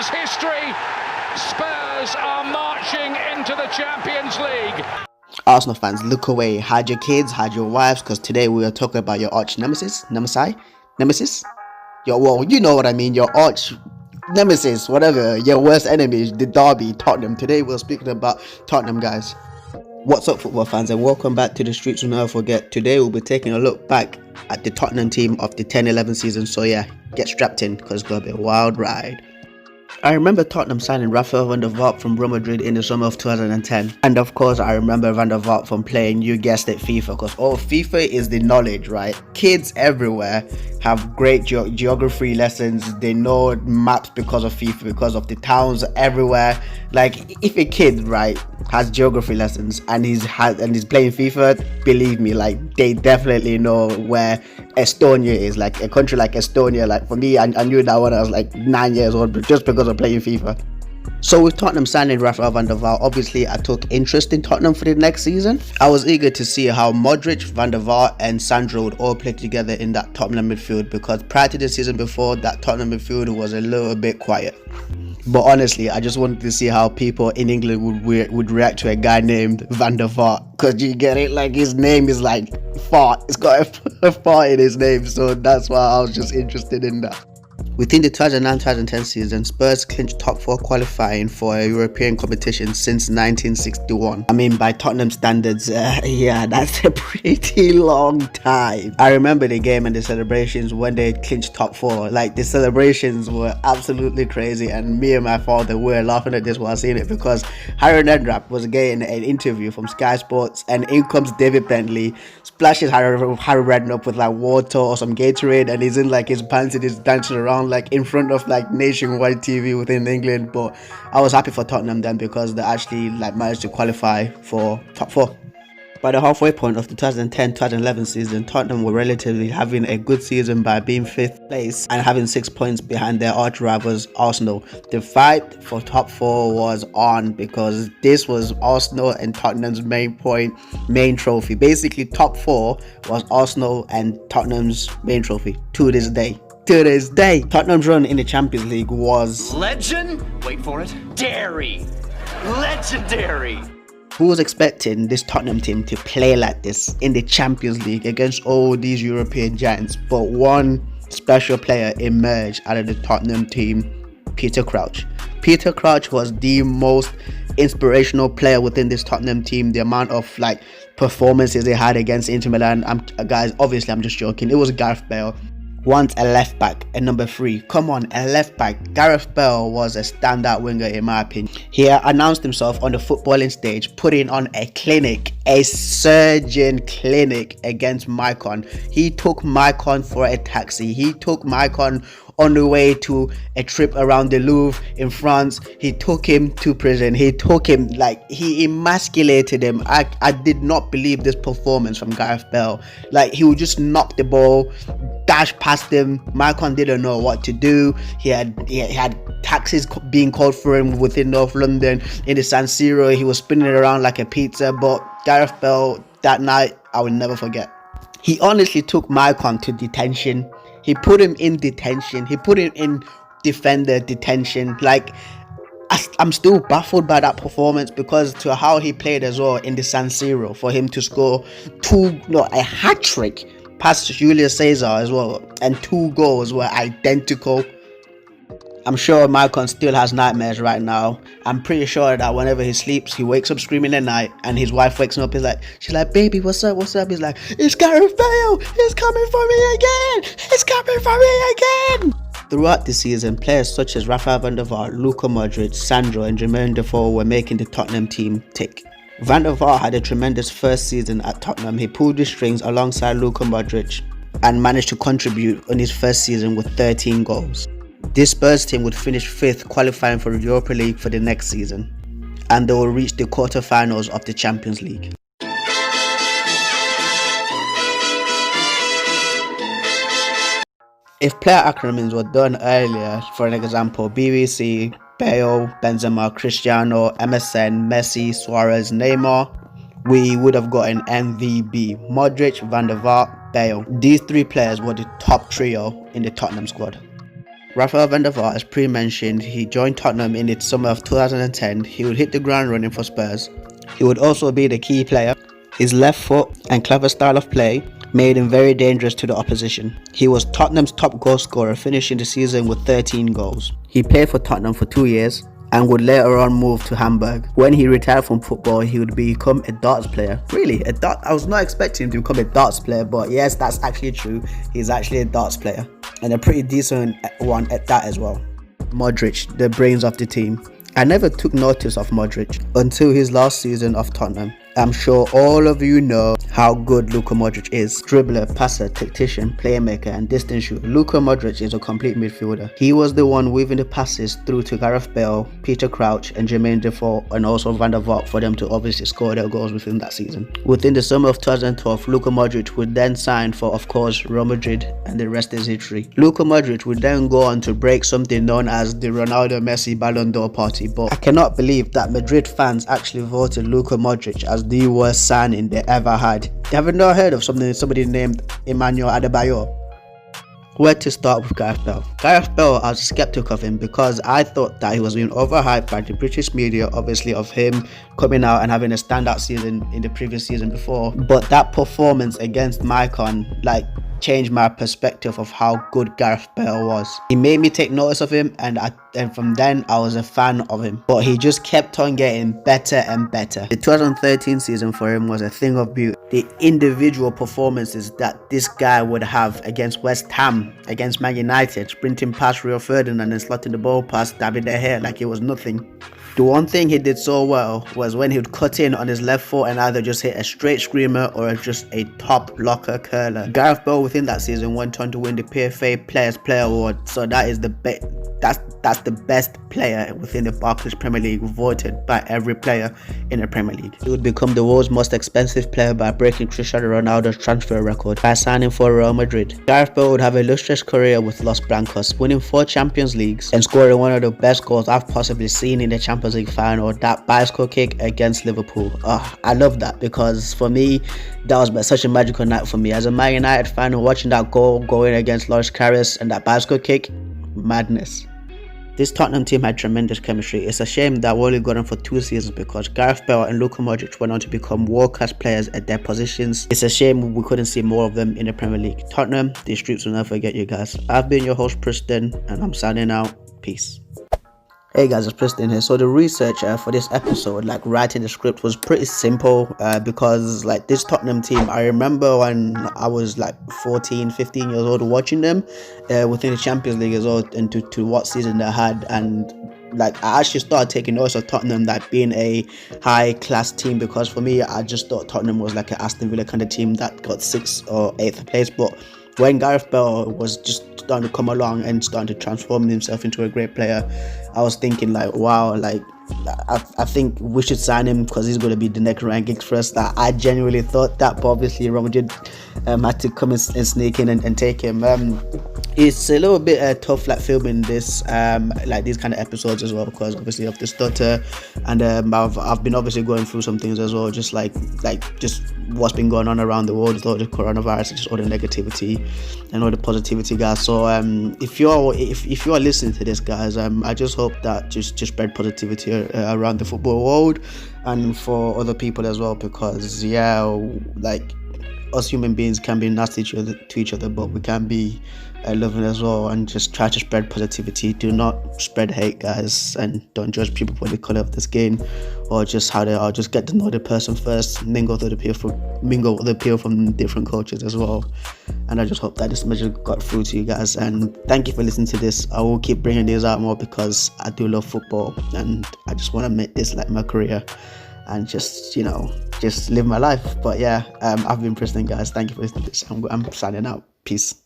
Tottenham's history, Spurs are marching into the Champions League. Arsenal fans, look away. Hide your kids, hide your wives, because today we are talking about your arch nemesis. Well, you know what I mean. Your arch nemesis, whatever. Your worst enemy, the derby, Tottenham. Today we're speaking about Tottenham, guys. What's up, football fans, and welcome back to the Streets Will Never Forget. Today we'll be taking a look back at the Tottenham team of the 10-11 season. So yeah, get strapped in because it's gonna be a wild ride. I remember Tottenham signing Rafael van der Vaart from Real Madrid in the summer of 2010. And of course, I remember Van der Vaart from playing, you guessed it, FIFA. Because FIFA is the knowledge, right? Kids everywhere have great geography lessons. They know maps because of FIFA, because of the towns everywhere. Like, if a kid, right, has geography lessons and he's playing FIFA, believe me, like, they definitely know where Estonia is. Like, a country like Estonia, like, for me, I knew that when I was like 9 years old, but just because of playing FIFA. So with Tottenham signing Rafael van der Vaart, obviously I took interest in Tottenham for the next season. I was eager to see how Modric, Van der Vaart and Sandro would all play together in that Tottenham midfield, because prior to the season before, that Tottenham midfield was a little bit quiet. But honestly, I just wanted to see how people in England would react to a guy named Van der Vaart, because you get it, like, his name is like fart. It's got a fart in his name, so that's why I was just interested in that. Within the 2009-2010 season, Spurs clinched top 4 qualifying for a European competition since 1961. I mean, by Tottenham standards, yeah, that's a pretty long time. I remember the game and the celebrations when they clinched top 4. Like, the celebrations were absolutely crazy, and me and my father were laughing at this while seeing it, because Harry Redknapp was getting an interview from Sky Sports, and in comes David Bentley, splashes Harry Redknapp with like water or some Gatorade, and he's in like his pants and he's dancing around like in front of like nationwide TV within England. But I was happy for Tottenham then, because they actually like managed to qualify for top 4. By the halfway point of the 2010-2011 season, Tottenham were relatively having a good season by being 5th place and having 6 points behind their arch rivals Arsenal. The fight for top 4 was on, because this was Arsenal and Tottenham's main trophy. Basically, top 4 was Arsenal and Tottenham's main trophy to this day. Tottenham's run in the Champions League was wait for it, legendary. Who was expecting this Tottenham team to play like this in the Champions League against all these European giants? But one special player emerged out of the Tottenham team, Peter Crouch. Peter Crouch was the most inspirational player within this Tottenham team. The amount of like performances they had against Inter Milan, guys, obviously I'm just joking. It was Gareth Bale. Once a left back, a number 3. Come on, a left back. Gareth Bale was a standout winger in my opinion. He announced himself on the footballing stage, putting on a clinic, a surgeon clinic against Maicon. He took Maicon for a taxi. He took Maicon on the way to a trip around the Louvre in France. He took him to prison. He took him, like, he emasculated him. I did not believe this performance from Gareth Bale. Like, he would just knock the ball, dash past him. Maicon didn't know what to do. He had taxis being called for him within North London. In the San Siro, he was spinning around like a pizza. But Gareth Bale, that night, I will never forget. He honestly took Maicon to detention. He put him in detention. He put him in defender detention. Like, I'm still baffled by that performance, because to how he played as well in the San Siro, for him to score a hat-trick past Julius Caesar as well, and 2 goals were identical. I'm sure Maicon still has nightmares right now. I'm pretty sure that whenever he sleeps, he wakes up screaming at night, and his wife wakes him up. She's like, baby, what's up? He's like, it's Gareth Bale. He's coming for me again. He's coming for me again. Throughout the season, players such as Rafael van der Vaart, Luka Modric, Sandro and Jermaine Defoe were making the Tottenham team tick. Van der Vaart had a tremendous first season at Tottenham. He pulled the strings alongside Luka Modric and managed to contribute in his first season with 13 goals. This Spurs team would finish 5th, qualifying for the Europa League for the next season, and they will reach the quarter-finals of the Champions League. If player acronyms were done earlier, for an example, BBC, Bale, Benzema, Cristiano, MSN, Messi, Suarez, Neymar, we would have gotten MVB, Modric, Van der Vaart, Bale. These 3 players were the top trio in the Tottenham squad. Rafael van der Vaart, as pre-mentioned, he joined Tottenham in the summer of 2010. He would hit the ground running for Spurs. He would also be the key player. His left foot and clever style of play made him very dangerous to the opposition. He was Tottenham's top goal scorer, finishing the season with 13 goals. He played for Tottenham for 2 years and would later on move to Hamburg. When he retired from football, he would become a darts player. Really, a dart? I was not expecting him to become a darts player, but yes, that's actually true. He's actually a darts player, and a pretty decent one at that as well. Modric, the brains of the team. I never took notice of Modric until his last season of Tottenham. I'm sure all of you know how good Luka Modric is. Dribbler, passer, tactician, playmaker and distance shooter. Luka Modric is a complete midfielder. He was the one weaving the passes through to Gareth Bale, Peter Crouch and Jermaine Defoe, and also Van der Vaart for them to obviously score their goals within that season. Within the summer of 2012, Luka Modric would then sign for, of course, Real Madrid, and the rest is history. Luka Modric would then go on to break something known as the Ronaldo-Messi Ballon d'Or party, but I cannot believe that Madrid fans actually voted Luka Modric as the worst signing they ever had. You haven't heard of somebody named Emmanuel Adebayor? Where to start with Gareth Bale? Gareth Bale, I was a skeptic of him because I thought that he was being overhyped by the British media, obviously, of him coming out and having a standout season in the previous season before. But that performance against Maicon, changed my perspective of how good Gareth Bale was. He made me take notice of him, and from then I was a fan of him. But he just kept on getting better and better. The 2013 season for him was a thing of beauty. The individual performances that this guy would have against West Ham, against Man United, sprinting past Rio Ferdinand and slotting the ball past David De Gea like it was nothing. The one thing he did so well was when he would cut in on his left foot and either just hit a straight screamer or just a top locker curler. Gareth Bale within that season went on to win the PFA Players Player Award, so that is that's the best player within the Barclays Premier League, voted by every player in the Premier League. He would become the world's most expensive player by breaking Cristiano Ronaldo's transfer record by signing for Real Madrid. Gareth Bale would have a illustrious career with Los Blancos, winning 4 Champions Leagues and scoring one of the best goals I've possibly seen in the Champions League final, that bicycle kick against Liverpool. I love that, because for me, that was such a magical night for me. As a Man United fan, watching that goal going against Loris Karius and that bicycle kick, madness. This Tottenham team had tremendous chemistry. It's a shame that we only got them for 2 seasons, because Gareth Bale and Luka Modric went on to become world-class players at their positions. It's a shame we couldn't see more of them in the Premier League. Tottenham, these streets will never forget you guys. I've been your host, Preston, and I'm signing out. Peace. Hey guys, it's Preston here. So the research for this episode, writing the script, was pretty simple because this Tottenham team, I remember when I was 14, 15 years old watching them within the Champions League as well, and to what season they had, and I actually started taking notice of Tottenham being a high class team, because for me, I just thought Tottenham was like an Aston Villa kind of team that got 6th or 8th place. But when Gareth Bale was just starting to come along and starting to transform himself into a great player, I was thinking wow, I think we should sign him because he's going to be the next Ryan Giggs for us. I genuinely thought that, but obviously Real Madrid had to come and sneak in and take him. It's a little bit tough filming this these kind of episodes as well, because obviously of the stutter, and I've been obviously going through some things as well, just just what's been going on around the world with all the coronavirus, just all the negativity and all the positivity, guys. So if you're listening to this, guys, I just hope that just spread positivity around the football world and for other people as well, because us human beings can be nasty to each other, but we can be loving as well, and just try to spread positivity. Do not spread hate, guys, and don't judge people for the colour of the skin or just how they are. Just get to know the person first, mingle with the people from different cultures as well. And I just hope that this message got through to you guys, and thank you for listening to this. I will keep bringing these out more because I do love football, and I just want to make this my career and just live my life. But yeah, I've been Preston, guys. Thank you for listening to this. I'm signing out. Peace.